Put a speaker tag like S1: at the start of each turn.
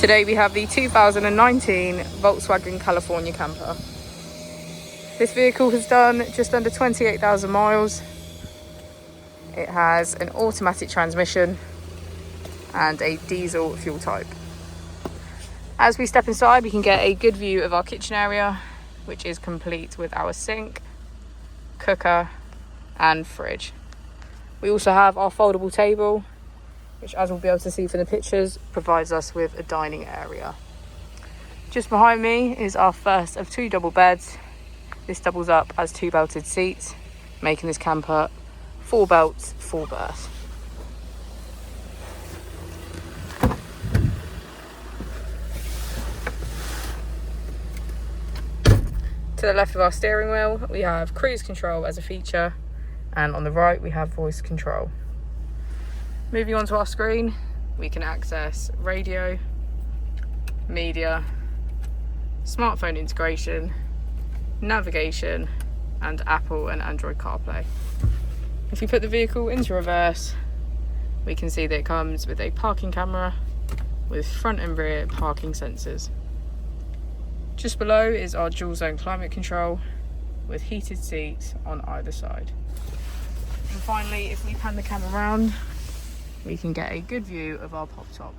S1: Today we have the 2019 Volkswagen California camper. This vehicle has done just under 28,000 miles. It has an automatic transmission and a diesel fuel type. As we step inside, we can get a good view of our kitchen area, which is complete with our sink, cooker and fridge. We also have our foldable table, which, as we'll be able to see from the pictures, provides us with a dining area. Just behind me is our first of 2 double beds. This doubles up as 2 belted seats, making this camper 4 belts, 4 berths. To the left of our steering wheel, we have cruise control as a feature, and on the right we have voice control. Moving on to our screen, we can access radio, media, smartphone integration, navigation, and Apple and Android CarPlay. If we put the vehicle into reverse, we can see that it comes with a parking camera with front and rear parking sensors. Just below is our dual zone climate control with heated seats on either side. And finally, if we pan the camera around, we can get a good view of our pop top.